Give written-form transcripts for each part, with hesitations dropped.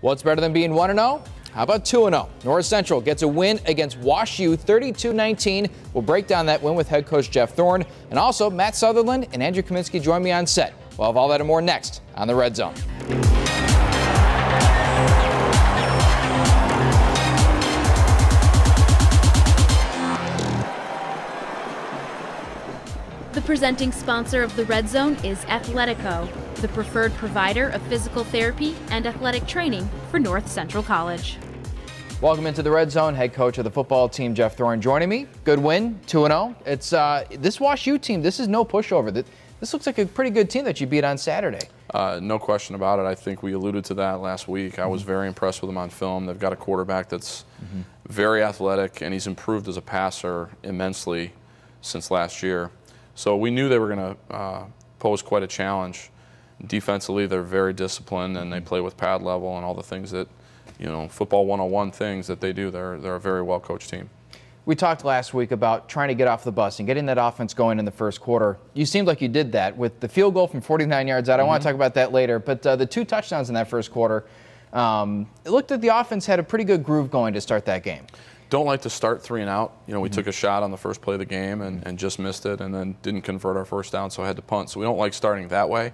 What's better than being 1-0? How about 2-0? North Central gets a win against Wash U 32-19. We'll break down that win with head coach Jeff Thorne. And also, Matt Sutherland and Andrew Kamienski join me on set. We'll have all that and more next on the Red Zone. The presenting sponsor of the Red Zone is Athletico, the preferred provider of physical therapy and athletic training for North Central College. Welcome into the Red Zone. Head coach of the football team, Jeff Thorne, joining me. Good win, 2-0. It's this Wash U team, this is no pushover. This looks like a pretty good team that you beat on Saturday. No question about it. I think we alluded to that last week. I was very impressed with them on film. They've got a quarterback that's very athletic, and he's improved as a passer immensely since last year. So we knew they were going to pose quite a challenge. Defensively, they're very disciplined, and they play with pad level and all the things that, you know, football 101 things that they do. They're a very well-coached team. We talked last week about trying to get off the bus and getting that offense going in the first quarter. You seemed like you did that with the field goal from 49 yards out. I want to talk about that later. But the 2 touchdowns in that first quarter, it looked like the offense had a pretty good groove going to start that game. Don't like to start 3 and out. You know, we took a shot on the first play of the game and just missed it, and then didn't convert our first down, so I had to punt. So we don't like starting that way.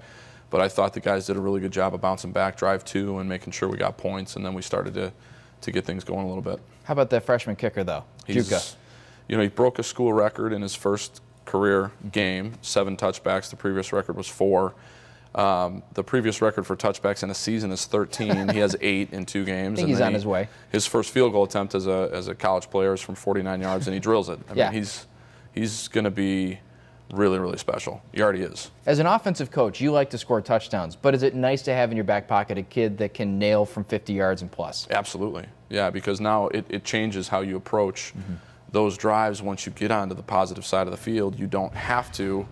But I thought the guys did a really good job of bouncing back, drive 2, and making sure we got points, and then we started to get things going a little bit. How about that freshman kicker, though, Juka? You know, he broke a school record in his first career game, 7 touchbacks. The previous record was 4. The previous record for touchbacks in a season is 13. He has 8 in 2 games. I think he's on his way. His first field goal attempt as a college player is from 49 yards, and he drills it. I mean, he's going to be really, really special. He already is. As an offensive coach, you like to score touchdowns, but is it nice to have in your back pocket a kid that can nail from 50 yards and plus? Absolutely. Yeah, because now it changes how you approach those drives. Once you get onto the positive side of the field, you don't have to,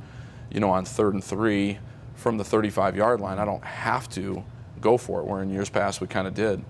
you know, on 3rd and 3 from the 35-yard line, I don't have to go for it, where in years past we kind of did.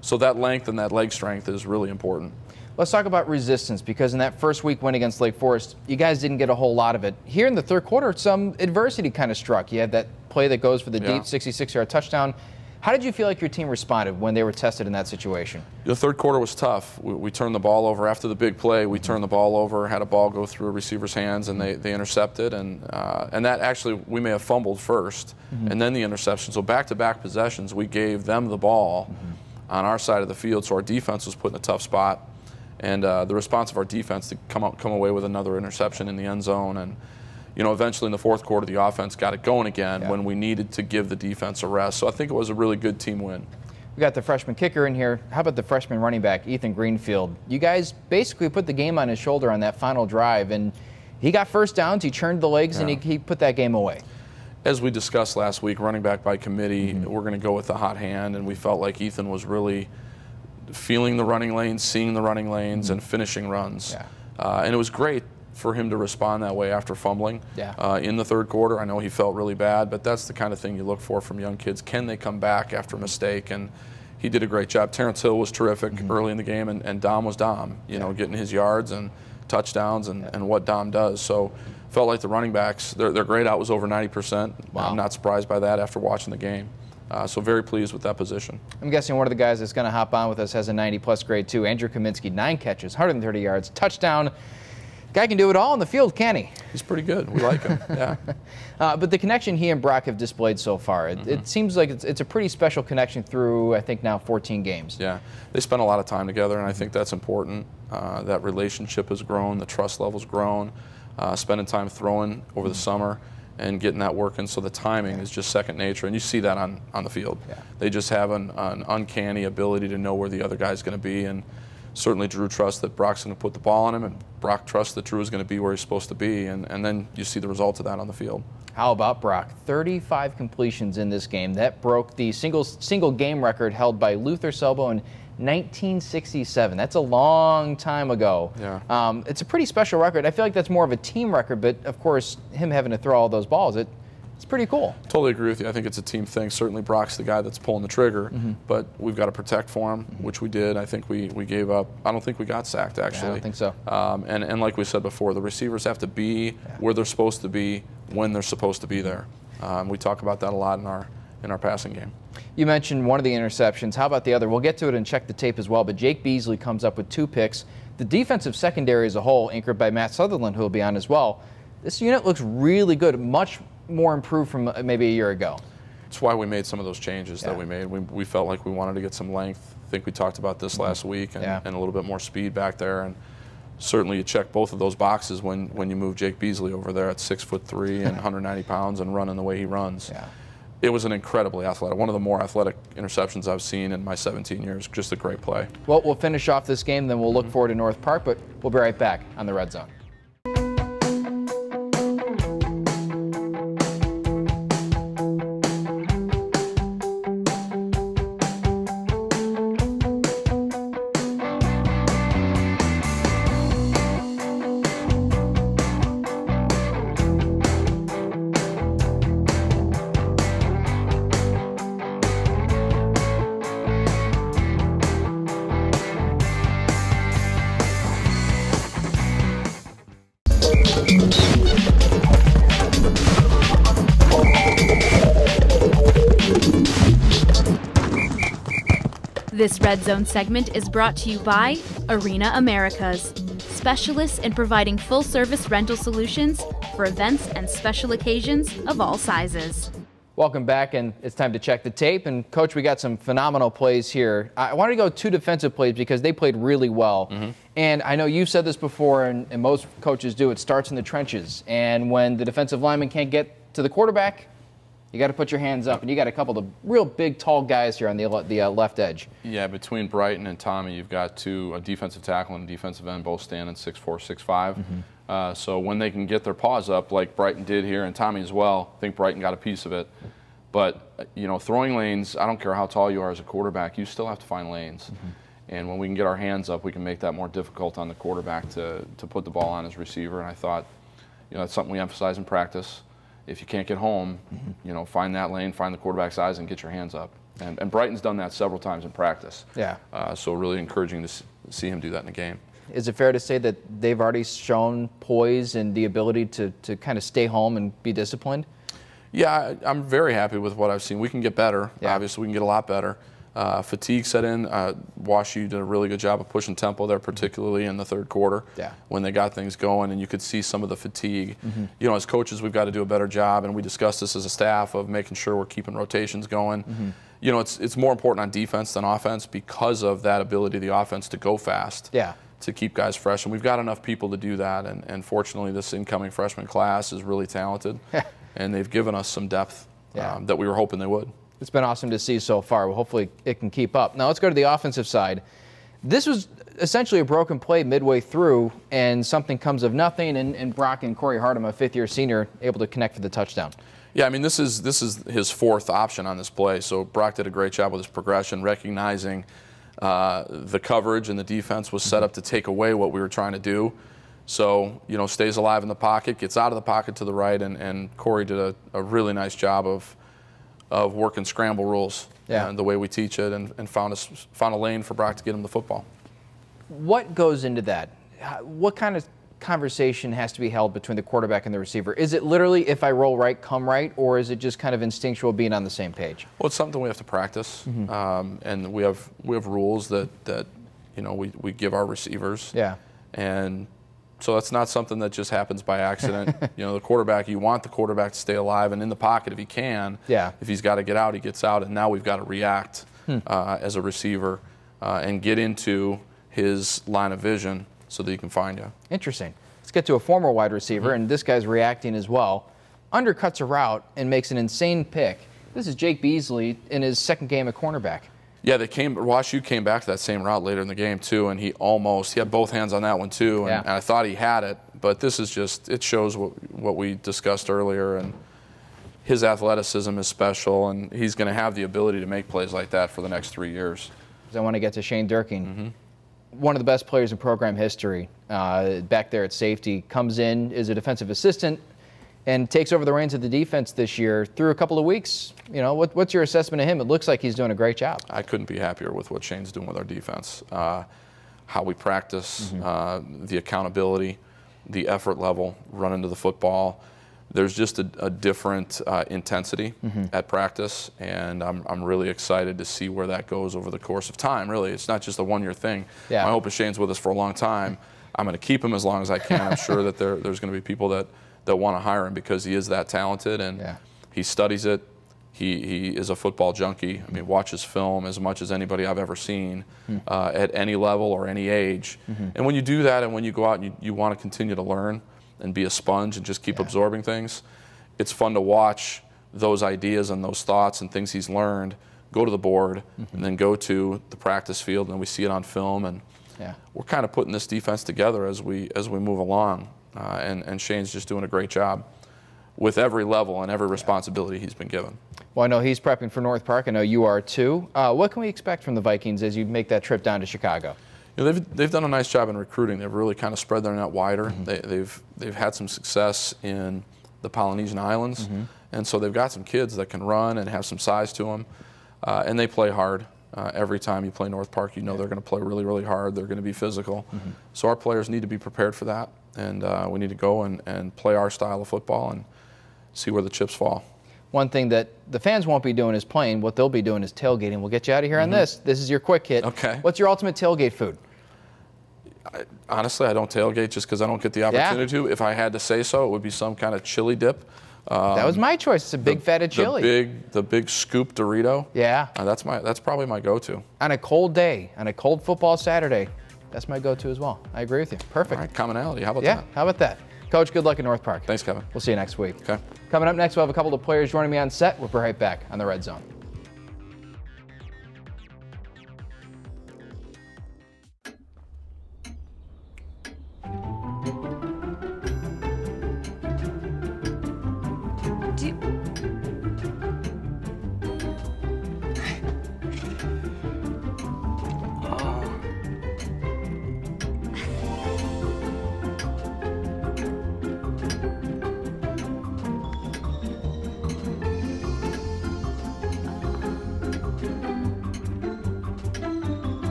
So that length and that leg strength is really important. Let's talk about resistance, because in that first week win against Lake Forest, you guys didn't get a whole lot of it. Here in the third quarter, some adversity kind of struck. You had that play that goes for the deep 66-yard touchdown. How did you feel like your team responded when they were tested in that situation? The third quarter was tough. We turned the ball over after the big play. We turned the ball over, had a ball go through a receiver's hands, and they intercepted. And that actually, we may have fumbled first, and then the interception. So back-to-back possessions, we gave them the ball on our side of the field, so our defense was put in a tough spot. And the response of our defense to come away with another interception in the end zone. And, you know, eventually in the fourth quarter, the offense got it going again when we needed to give the defense a rest. So I think it was a really good team win. We got the freshman kicker in here. How about the freshman running back, Ethan Greenfield? You guys basically put the game on his shoulder on that final drive, and he got first downs, he churned the legs, and he put that game away. As we discussed last week, running back by committee, we're going to go with the hot hand, and we felt like Ethan was really feeling the running lanes, seeing the running lanes, and finishing runs. And it was great for him to respond that way after fumbling in the third quarter. I know he felt really bad, but that's the kind of thing you look for from young kids. Can they come back after a mistake? And he did a great job. Terrence Hill was terrific early in the game, and Dom was Dom, you know, getting his yards and touchdowns and what Dom does. So felt like the running backs, their grade out was over 90%. I'm not surprised by that after watching the game. So very pleased with that position. I'm guessing one of the guys that's going to hop on with us has a 90-plus grade too. Andrew Kaminsky, 9 catches, 130 yards, touchdown. Guy can do it all in the field, can he? He's pretty good. We like him. But the connection he and Brock have displayed so far, it seems like it's a pretty special connection through, I think, now 14 games. Yeah, they spent a lot of time together, and I think that's important. That relationship has grown, the trust level's grown, spending time throwing over the summer and getting that working, so the timing is just second nature, and you see that on the field. They just have an uncanny ability to know where the other guy's going to be, and certainly Drew trusts that Brock's going to put the ball on him, and Brock trusts that Drew is going to be where he's supposed to be, and then you see the result of that on the field. How about Brock? 35 completions in this game. That broke the single game record held by Luther Selbo in 1967. That's a long time ago. It's a pretty special record. I feel like that's more of a team record, but of course, him having to throw all those balls, it's pretty cool. Totally agree with you. I think it's a team thing. Certainly Brock's the guy that's pulling the trigger, but we've got to protect for him, which we did. I think we gave up. I don't think we got sacked, actually. I don't think so. And like we said before, the receivers have to be where they're supposed to be when they're supposed to be there. We talk about that a lot in in our passing game. You mentioned one of the interceptions. How about the other? We'll get to it and check the tape as well, but Jake Beasley comes up with 2 picks. The defensive secondary as a whole, anchored by Matt Sutherland, who will be on as well, this unit looks really good, much more improved from maybe a year ago. That's why we made some of those changes that we made. We felt like we wanted to get some length. I think we talked about this last week, and a little bit more speed back there. And certainly you check both of those boxes when you move Jake Beasley over there at 6'3" and 190 pounds and running the way he runs. Yeah. It was an incredibly athletic, one of the more athletic interceptions I've seen in my 17 years. Just a great play. Well, we'll finish off this game, then we'll look forward to North Park, but we'll be right back on the Red Zone. This Red Zone segment is brought to you by Arena Americas, specialists in providing full-service rental solutions for events and special occasions of all sizes. Welcome back, and it's time to check the tape. And Coach, we got some phenomenal plays here. I wanted to go 2 defensive plays because they played really well. And I know you've said this before, and most coaches do, it starts in the trenches. And when the defensive lineman can't get to the quarterback, you got to put your hands up, and you got a couple of real big, tall guys here on the left edge. Yeah, between Brighton and Tommy, you've got a defensive tackle and a defensive end, both standing 6'4", 6'5". So when they can get their paws up, like Brighton did here, and Tommy as well, I think Brighton got a piece of it. But, throwing lanes, I don't care how tall you are as a quarterback, you still have to find lanes. And when we can get our hands up, we can make that more difficult on the quarterback to put the ball on his receiver. And I thought, that's something we emphasize in practice. If you can't get home, find that lane, find the quarterback's eyes, and get your hands up. And Brighton's done that several times in practice. Yeah. So really encouraging to see him do that in the game. Is it fair to say that they've already shown poise and the ability to kind of stay home and be disciplined? Yeah, I'm very happy with what I've seen. We can get better. Yeah. Obviously, we can get a lot better. Fatigue set in. WashU did a really good job of pushing tempo there, particularly in the third quarter when they got things going, and you could see some of the fatigue. As coaches, we've got to do a better job, and we discussed this as a staff of making sure we're keeping rotations going. It's more important on defense than offense because of that ability of the offense to go fast. To keep guys fresh, and we've got enough people to do that, and fortunately this incoming freshman class is really talented, and they've given us some depth that we were hoping they would. It's been awesome to see so far. Well, hopefully it can keep up. Now let's go to the offensive side. This was essentially a broken play midway through, and something comes of nothing, and Brock and Corey Hardum, a 5th-year senior, able to connect for the touchdown. Yeah, I mean, this is his 4th option on this play, so Brock did a great job with his progression, recognizing the coverage and the defense was set up to take away what we were trying to do. So, stays alive in the pocket, gets out of the pocket to the right, and Corey did a really nice job of working scramble rules and the way we teach it, and found a lane for Brock to get him the football. What goes into that? What kind of conversation has to be held between the quarterback and the receiver? Is it literally, if I roll right, come right, or is it just kind of instinctual being on the same page? Well, it's something we have to practice, and we have rules that we give our receivers. And so that's not something that just happens by accident. The quarterback, you want the quarterback to stay alive and in the pocket if he can. If he's got to get out, he gets out, and now we've got to react as a receiver and get into his line of vision so that he can find you. Interesting. Let's get to a former wide receiver, and this guy's reacting as well. Undercuts a route and makes an insane pick. This is Jake Beasley in his 2nd game at cornerback. Yeah, WashU came back to that same route later in the game too, and he had both hands on that one too, and I thought he had it, but this is it shows what we discussed earlier, and his athleticism is special, and he's going to have the ability to make plays like that for the next 3 years. I want to get to Shane Durkin. One of the best players in program history, back there at safety, comes in, is a defensive assistant, and takes over the reins of the defense this year through a couple of weeks. What's your assessment of him? It looks like he's doing a great job. I couldn't be happier with what Shane's doing with our defense. How we practice, the accountability, the effort level, running to the football. there's just a different intensity at practice, and I'm really excited to see where that goes over the course of time. Really, it's not just a one-year thing. Yeah. My hope is Shane's with us for a long time. I'm going to keep him as long as I can. I'm sure that there's going to be people that want to hire him because he is that talented, and he studies it. He is a football junkie. I mean, watches film as much as anybody I've ever seen at any level or any age. And when you do that, and when you go out and you want to continue to learn and be a sponge and just keep absorbing things, it's fun to watch those ideas and those thoughts and things he's learned go to the board and then go to the practice field, and then we see it on film, and we're kind of putting this defense together as we move along, and Shane's just doing a great job with every level and every responsibility he's been given. Well, I know he's prepping for North Park. I know you are too. What can we expect from the Vikings as you make that trip down to Chicago? You know, they've done a nice job in recruiting. They've really kind of spread their net wider. They've had some success in the Polynesian Islands, and so they've got some kids that can run and have some size to them, and they play hard. Every time you play North Park, you know they're going to play really, really hard. They're going to be physical. So our players need to be prepared for that, and we need to go and play our style of football and see where the chips fall. One thing that the fans won't be doing is playing. What they'll be doing is tailgating. We'll get you out of here on this. This is your quick hit. Okay. What's your ultimate tailgate food? Honestly, I don't tailgate just because I don't get the opportunity to. If I had to say so, it would be some kind of chili dip. That was my choice. It's a big fatted chili. The big scoop Dorito. Yeah. That's probably my go-to. On a cold day, on a cold football Saturday, that's my go-to as well. I agree with you. Perfect. All right, commonality. How about that? that? How about that? Coach, good luck in North Park. Thanks, Kevin. We'll see you next week. Okay. Coming up next, we'll have a couple of players joining me on set. We'll be right back on the Red Zone.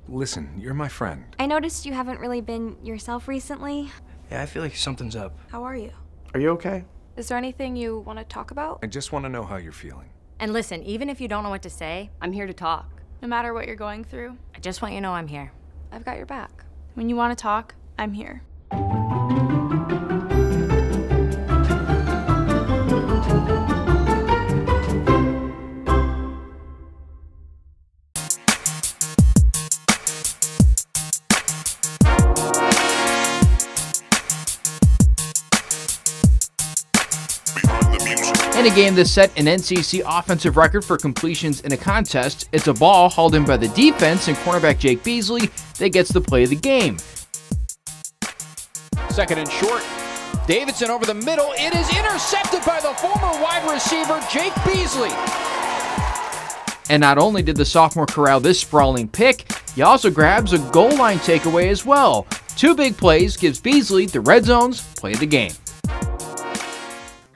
Listen, you're my friend. I noticed you haven't really been yourself recently. Yeah, I feel like something's up. How are you? Are you okay? Is there anything you want to talk about? I just want to know how you're feeling. And listen, even if you don't know what to say, I'm here to talk. No matter what you're going through, I just want you to know I'm here. I've got your back. When you want to talk, I'm here. In a game that set an NCC offensive record for completions in a contest, it's a ball hauled in by the defense and cornerback Jake Beasley that gets the play of the game. Second and short. Davidson over the middle. It is intercepted by the former wide receiver Jake Beasley. And not only did the sophomore corral this sprawling pick, he also grabs a goal line takeaway as well. Two big plays gives Beasley the Red Zone's play of the game.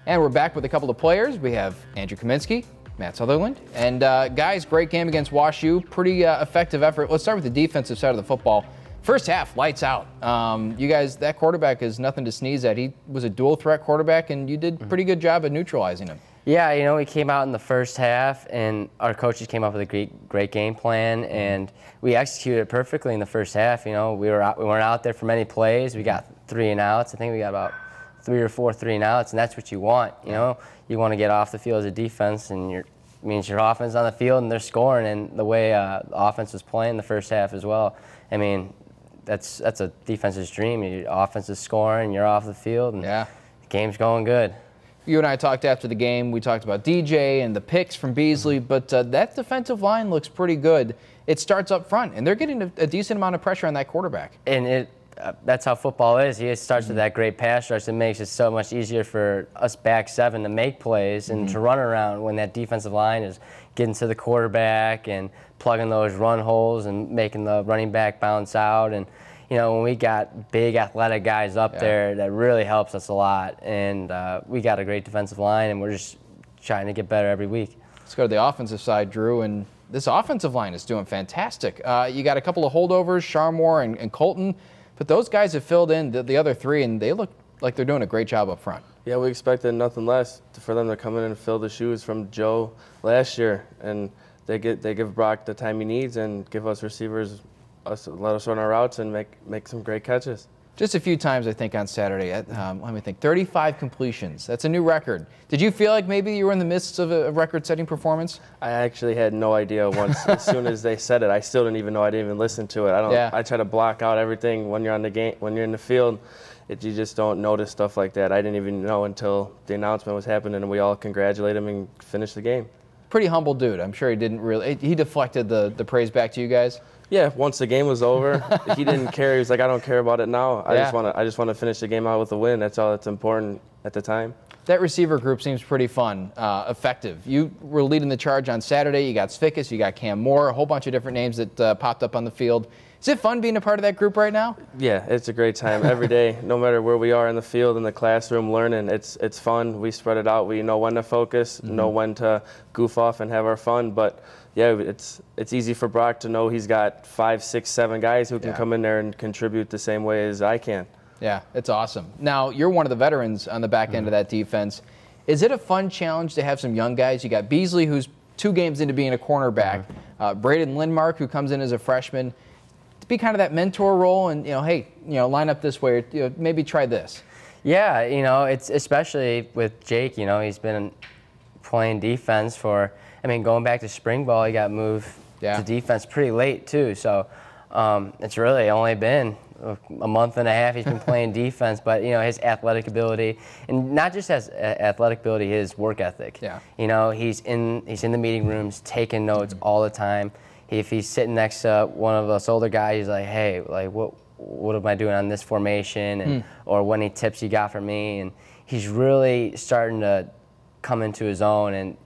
And we're back with a couple of players. We have Andrew Kamienski, Matt Sutherland. And guys, great game against WashU. Pretty effective effort. Let's start with the defensive side of the football. First half, lights out. You guys, that quarterback is nothing to sneeze at. He was a dual threat quarterback, and you did a pretty good job at neutralizing him. Yeah, you know, we came out in the first half, and our coaches came up with a great game plan, and we executed it perfectly in the first half. You know, we weren't out there for many plays. We got 3 and outs. I think we got about 3 or 4 3 and outs, and that's what you want. You know, you want to get off the field as a defense, and means your offense on the field and they're scoring. And the way the offense was playing the first half as well, I mean, that's a defense's dream. Your offense is scoring, you're off the field, and the game's going good. You and I talked after the game. We talked about DJ and the picks from Beasley, but that defensive line looks pretty good. It starts up front, and they're getting a decent amount of pressure on that quarterback. And that's how football is. He starts with that great pass rush that makes it so much easier for us back seven to make plays and to run around when that defensive line is getting to the quarterback and plugging those run holes and making the running back bounce out. And, you know, when we got big athletic guys up there, that really helps us a lot. And we got a great defensive line, and we're just trying to get better every week. Let's go to the offensive side, Drew. And this offensive line is doing fantastic. You got a couple of holdovers, Sophomore and Colton. But those guys have filled in the other three, and they look like they're doing a great job up front. Yeah, we expected nothing less for them to come in and fill the shoes from Joe last year, and they give Brock the time he needs and give us receivers let us run our routes and make some great catches. Just a few times, I think, on Saturday. Let me think. 35 completions. That's a new record. Did you feel like maybe you were in the midst of a record-setting performance? I actually had no idea once. As soon as they said it, I still didn't even know. I didn't even listen to it. I try to block out everything when you're on the game, when you're in the field. You just don't notice stuff like that. I didn't even know until the announcement was happening, and we all congratulate him and finished the game. Pretty humble dude. I'm sure he didn't really. He deflected the praise back to you guys. Yeah, once the game was over, he didn't care. He was like, I don't care about it now. I just want to finish the game out with a win. That's all that's important at the time. That receiver group seems pretty fun, effective. You were leading the charge on Saturday. You got Sfikas, you got Cam Moore, a whole bunch of different names that popped up on the field. Is it fun being a part of that group right now? Yeah, it's a great time every day. No matter where we are in the field, in the classroom, learning, it's fun. We spread it out. We know when to focus, know when to goof off and have our fun. But yeah, it's easy for Brock to know he's got 5, 6, 7 guys who can come in there and contribute the same way as I can. Yeah, it's awesome. Now, you're one of the veterans on the back end of that defense. Is it a fun challenge to have some young guys? You got Beasley, who's 2 games into being a cornerback, Braden Lindmark, who comes in as a freshman. To be kind of that mentor role and, hey, line up this way, or, maybe try this. Yeah, it's especially with Jake, he's been playing defense for, going back to spring ball, he got moved to defense pretty late too. So it's really only been a month and a half he's been playing defense, but his athletic ability, and not just his athletic ability, his work ethic. Yeah. He's in the meeting rooms taking notes all the time. If he's sitting next to one of us older guys, he's like, hey, like what am I doing on this formation, and or what any tips you got for me, and he's really starting to come into his own, and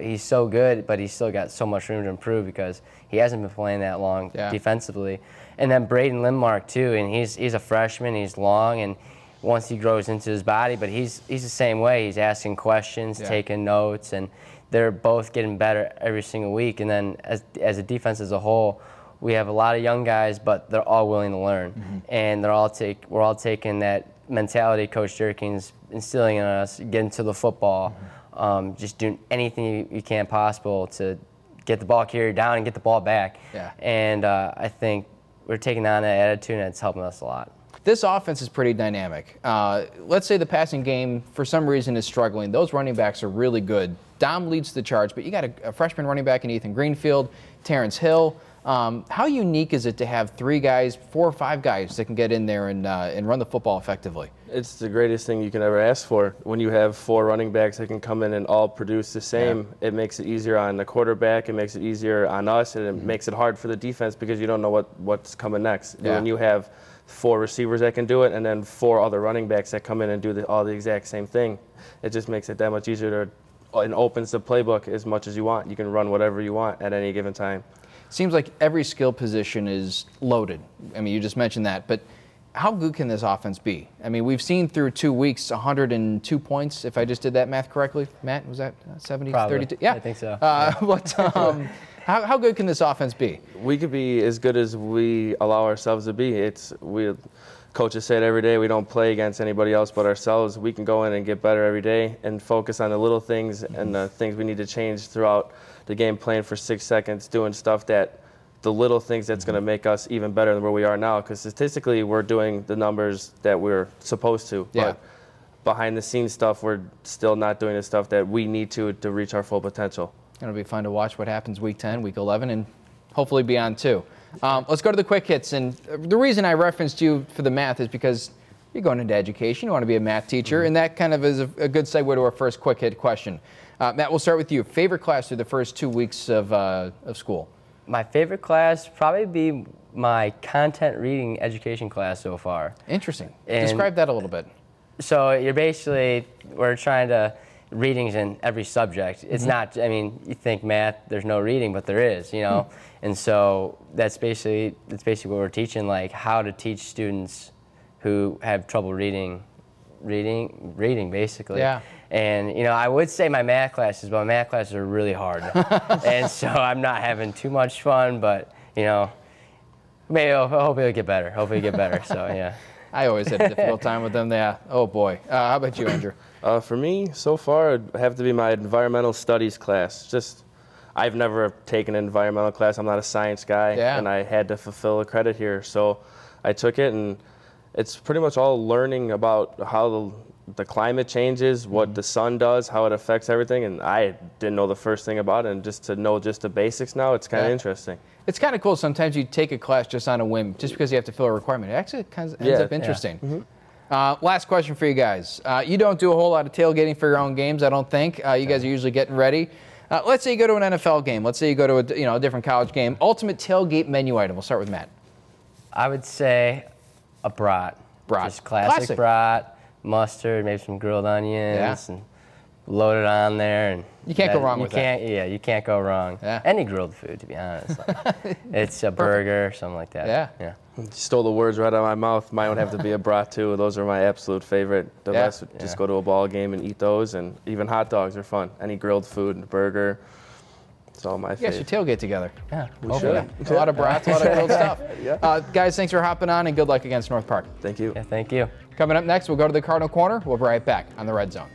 he's so good, but he's still got so much room to improve because he hasn't been playing that long defensively. And then Braden Lindmark too, and he's a freshman, he's long, and once he grows into his body, but he's the same way. He's asking questions, taking notes, and they're both getting better every single week. And then as a defense as a whole, we have a lot of young guys, but they're all willing to learn, and we're all taking that mentality Coach Jerkins instilling in us, getting to the football, just doing anything you can possible to get the ball carried down and get the ball back. Yeah. And I think we're taking on that attitude, and it's helping us a lot. This offense is pretty dynamic. Let's say the passing game, for some reason, is struggling. Those running backs are really good. Dom leads the charge, but you got a freshman running back in Ethan Greenfield, Terrence Hill. How unique is it to have 3 guys, 4 or 5 guys that can get in there and run the football effectively? It's the greatest thing you can ever ask for. When you have 4 running backs that can come in and all produce the same, it makes it easier on the quarterback, it makes it easier on us, and it makes it hard for the defense because you don't know what's coming next. Yeah. When you have 4 receivers that can do it and then 4 other running backs that come in and do all the exact same thing, it just makes it that much easier and opens the playbook as much as you want. You can run whatever you want at any given time. Seems like every skill position is loaded. You just mentioned that, but how good can this offense be? We've seen through 2 weeks 102 points, if I just did that math correctly. Matt, was that 70, Probably. 32? Yeah, I think so. How good can this offense be? We could be as good as we allow ourselves to be. Coaches say it every day, we don't play against anybody else but ourselves. We can go in and get better every day and focus on the little things and the things we need to change throughout the game, playing for 6 seconds, doing stuff the little things that's going to make us even better than where we are now. Because statistically, we're doing the numbers that we're supposed to. Yeah. But behind the scenes stuff, we're still not doing the stuff that we need to reach our full potential. It'll be fun to watch what happens week 10, week 11, and hopefully beyond too. Let's go to the quick hits. And the reason I referenced you for the math is because you're going into education. You want to be a math teacher, and that kind of is a good segue to our first quick hit question. Matt, we'll start with you. Favorite class through the first 2 weeks of school? My favorite class probably be my content reading education class so far. Interesting. Describe that a little bit. So we're trying to readings in every subject. It's not, you think math, there's no reading, but there is, And so that's basically what we're teaching, like how to teach students who have trouble reading basically. Yeah. And I would say my math classes, but my math classes are really hard. And so I'm not having too much fun, but Maybe hopefully it'll get better. Hopefully it'll get better. So yeah. I always had a difficult time with them. Yeah. Oh boy. How about you, Andrew? For me, so far, it'd have to be my environmental studies class. I've never taken an environmental class. I'm not a science guy, and I had to fulfill a credit here. So I took it, and it's pretty much all learning about how the climate changes, what the sun does, how it affects everything, and I didn't know the first thing about it, and just to know just the basics now, it's kind of interesting. It's kind of cool. Sometimes you take a class just on a whim, just because you have to fill a requirement. It actually kind of ends up interesting. Last question for you guys. You don't do a whole lot of tailgating for your own games, I don't think. You guys are usually getting ready. Let's say you go to an NFL game. Let's say you go to a different college game. Ultimate tailgate menu item. We'll start with Matt. I would say a brat. Just classic brat, mustard, maybe some grilled onions, and load it on there. And you can't go wrong with that. Yeah, you can't go wrong. Any grilled food, to be honest. It's a burger, something like that. Yeah. You stole the words right out of my mouth. Mine would have to be a brat too. Those are my absolute favorite. The best. Just go to a ball game and eat those, and even hot dogs are fun. Any grilled food and burger. It's all my favorite. You guys should tailgate together. Yeah, we should. A lot of brats, a lot of grilled stuff. Guys, thanks for hopping on, and good luck against North Park. Thank you. Yeah, thank you. Coming up next, we'll go to the Cardinal Corner. We'll be right back on the Red Zone.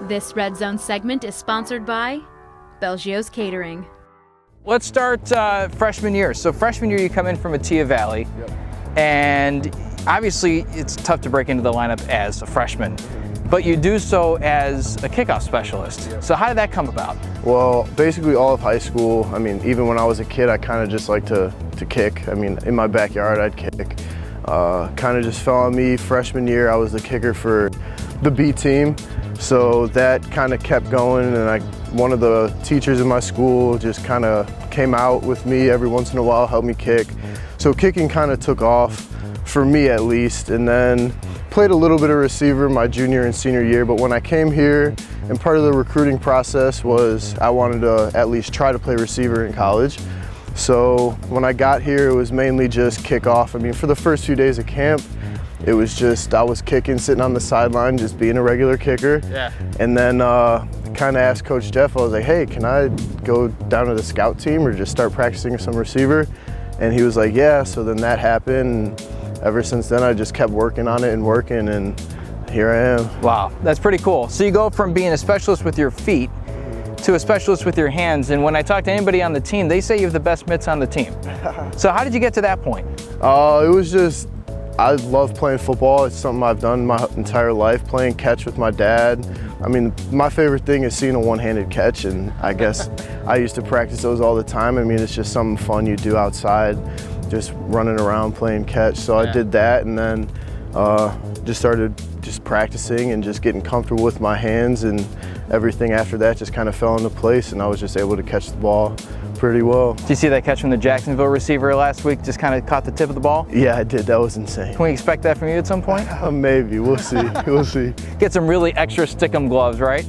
This Red Zone segment is sponsored by Belgio's Catering. Let's start freshman year. So freshman year, you come in from Atia Valley, and obviously it's tough to break into the lineup as a freshman, but you do so as a kickoff specialist. So how did that come about? Well, basically all of high school, I mean, even when I was a kid, I kind of just liked to kick. I mean, in my backyard, I'd kick. Kind of just fell on me freshman year. I was the kicker for the B team. So that kind of kept going, and one of the teachers in my school just kind of came out with me every once in a while, helped me kick. So kicking kind of took off, for me at least, and then played a little bit of receiver my junior and senior year, but when I came here, and part of the recruiting process was I wanted to at least try to play receiver in college. So when I got here, it was mainly just kickoff. I mean, for the first few days of camp, it was just, I was kicking, sitting on the sideline, just being a regular kicker. And then kind of asked Coach Jeff, I was like, hey, can I go down to the scout team or just start practicing some receiver? And he was like, yeah, so then that happened. And ever since then, I just kept working on it and working, and here I am. Wow, that's pretty cool. So you go from being a specialist with your feet to a specialist with your hands, and when I talk to anybody on the team, they say you have the best mitts on the team. So how did you get to that point? It was just, I love playing football. It's something I've done my entire life, playing catch with my dad. I mean, my favorite thing is seeing a one-handed catch, and I guess I used to practice those all the time. I mean, it's just something fun you do outside, just running around playing catch. So I did that, and then just started just practicing and just getting comfortable with my hands, and everything after that just kind of fell into place, and I was just able to catch the ball pretty well. Did you see that catch from the Jacksonville receiver last week? Just kind of caught the tip of the ball? Yeah, I did. That was insane. Can we expect that from you at some point? Maybe. We'll see. We'll see. Get some really extra stick-em gloves, right?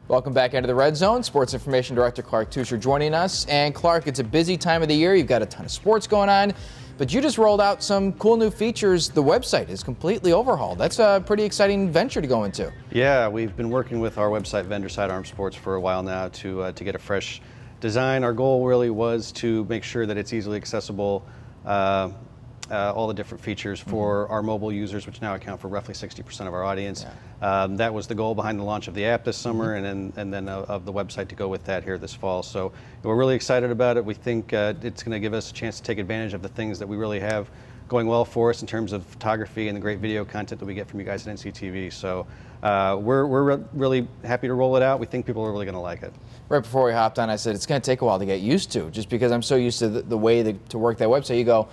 Welcome back into the Red Zone. Sports Information Director Clark Tuscher joining us. And Clark, it's a busy time of the year. You've got a ton of sports going on, but you just rolled out some cool new features. The website is completely overhauled. That's a pretty exciting venture to go into. Yeah, we've been working with our website vendor Sidearm Sports for a while now to get a fresh design. Our goal really was to make sure that it's easily accessible, all the different features for our mobile users, which now account for roughly 60% of our audience. That was the goal behind the launch of the app this summer, and then of the website to go with that here this fall. So we're really excited about it. We think it's going to give us a chance to take advantage of the things that we really have going well for us in terms of photography and the great video content that we get from you guys at NCTV. So we're really happy to roll it out. We think people are really going to like it. Right before we hopped on, I said it's going to take a while to get used to, just because I'm so used to the way to work that website. You go,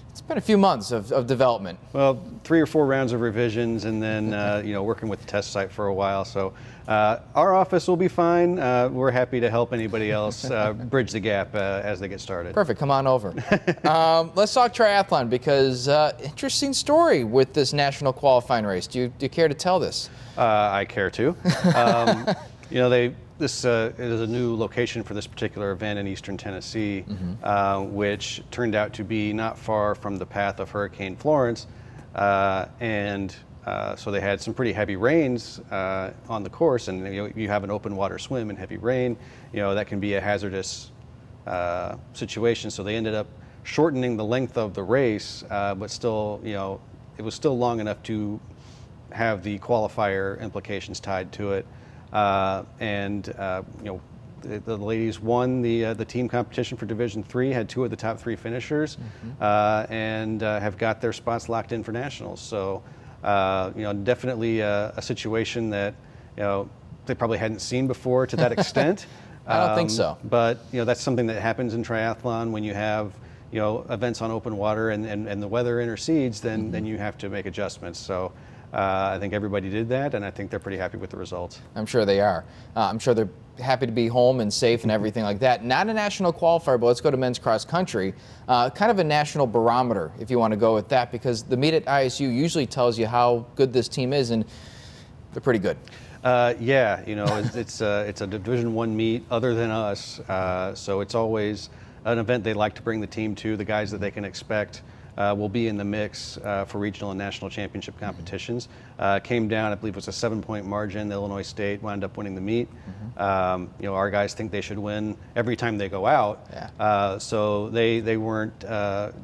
it's been a few months of development. Well, 3 or 4 rounds of revisions, and then working with the test site for a while. So our office will be fine. We're happy to help anybody else bridge the gap as they get started. Perfect. Come on over. Let's talk triathlon, because interesting story with this national qualifying race. Do you care to tell this? I care to. You know, this is a new location for this particular event in Eastern Tennessee, which turned out to be not far from the path of Hurricane Florence, so they had some pretty heavy rains on the course, and you have an open water swim in heavy rain, that can be a hazardous situation. So they ended up shortening the length of the race, but still, it was still long enough to have the qualifier implications tied to it. The ladies won the team competition for Division III, had 2 of the top 3 finishers, and have got their spots locked in for nationals. So, definitely a situation that they probably hadn't seen before to that extent. I don't think so. But that's something that happens in triathlon when you have events on open water and the weather intercedes. Then you have to make adjustments. So. I think everybody did that, and I think they're pretty happy with the results. I'm sure they are. I'm sure they're happy to be home and safe and everything like that. Not a national qualifier, but let's go to men's cross country. Kind of a national barometer, if you want to go with that, because the meet at ISU usually tells you how good this team is, and they're pretty good. Yeah, it's a Division I meet other than us, so it's always an event they like to bring the team to. The guys that they can expect will be in the mix for regional and national championship competitions. Came down, I believe it was a 7-point margin. Illinois State wound up winning the meet. Our guys think they should win every time they go out. Yeah. So they weren't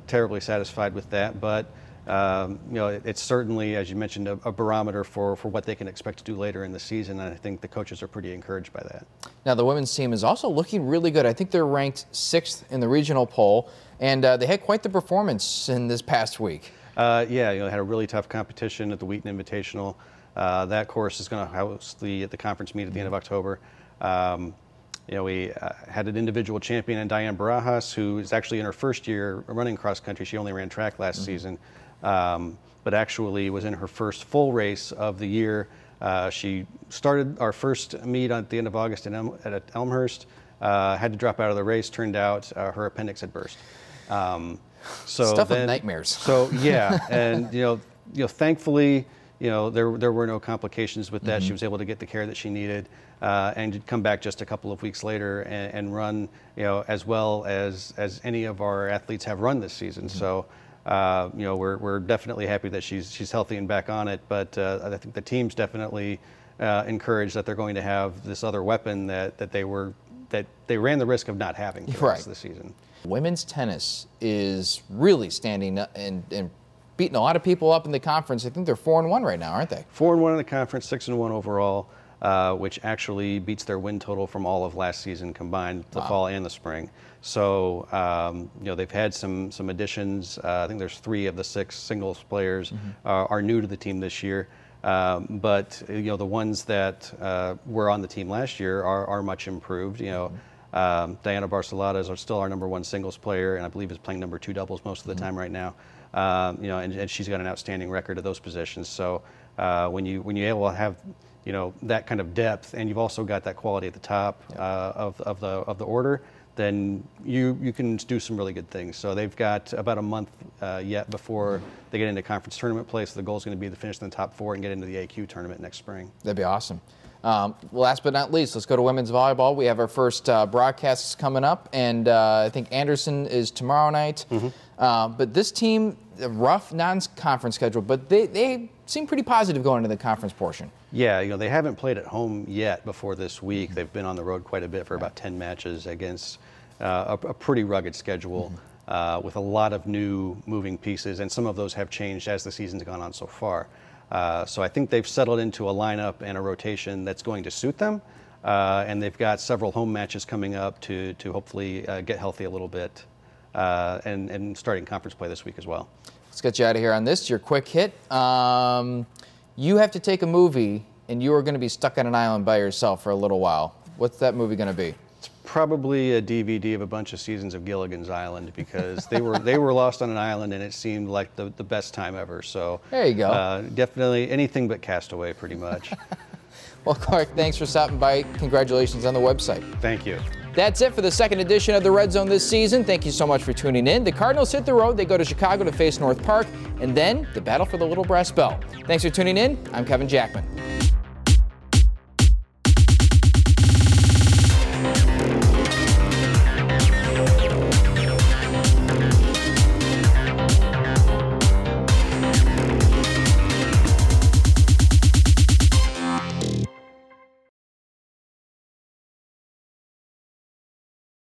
terribly satisfied with that, but it's certainly, as you mentioned, a barometer for what they can expect to do later in the season, and I think the coaches are pretty encouraged by that. Now, the women's team is also looking really good. I think they're ranked 6th in the regional poll, and they had quite the performance in this past week. Yeah, they had a really tough competition at the Wheaton Invitational. That course is going to host the conference meet at the end of October. We had an individual champion in Diane Barajas, who is actually in her first year running cross country. She only ran track last season, but actually was in her first full race of the year. She started our first meet at the end of August at Elmhurst, had to drop out of the race. Turned out her appendix had burst. Stuff with nightmares. So yeah, and thankfully, there were no complications with that. She was able to get the care that she needed, and come back just a couple of weeks later and run, as well as any of our athletes have run this season. So, we're definitely happy that she's healthy and back on it. But I think the team's definitely encouraged that they're going to have this other weapon that they ran the risk of not having for the rest of the season. Women's tennis is really standing up and beating a lot of people up in the conference. I think they're 4-1 right now, aren't they? 4-1 in the conference, 6-1 overall, which actually beats their win total from all of last season combined, the fall and the spring. So, they've had some additions. I think there's 3 of the 6 singles players are new to the team this year. But the ones that were on the team last year are much improved. Diana Barcelotas are still our #1 singles player, and I believe is playing #2 doubles most of the time right now. And she's got an outstanding record at those positions. So when you're able to have that kind of depth, and you've also got that quality at the top of the order, then you can do some really good things. So they've got about a month yet before they get into conference tournament play. So the goal is going to be to finish in the top 4 and get into the AQ tournament next spring. That'd be awesome. Last but not least, let's go to women's volleyball. We have our first broadcasts coming up, and I think Anderson is tomorrow night. But this team, a rough non-conference schedule, but they seem pretty positive going into the conference portion. Yeah, they haven't played at home yet before this week. They've been on the road quite a bit for about 10 matches against a pretty rugged schedule with a lot of new moving pieces, and some of those have changed as the season's gone on so far. So I think they've settled into a lineup and a rotation that's going to suit them, and they've got several home matches coming up to hopefully get healthy a little bit, and starting conference play this week as well. Let's get you out of here on this. Your quick hit. You have to take a movie, and you are going to be stuck on an island by yourself for a little while. What's that movie going to be? It's probably a DVD of a bunch of seasons of Gilligan's Island, because they were lost on an island, and it seemed like the best time ever. So there you go. Definitely anything but Castaway, pretty much. Well, Clark, thanks for stopping by. Congratulations on the website. Thank you. That's it for the second edition of the Red Zone this season. Thank you so much for tuning in. The Cardinals hit the road. They go to Chicago to face North Park, and then the battle for the Little Brass Bell. Thanks for tuning in. I'm Kevin Jackman.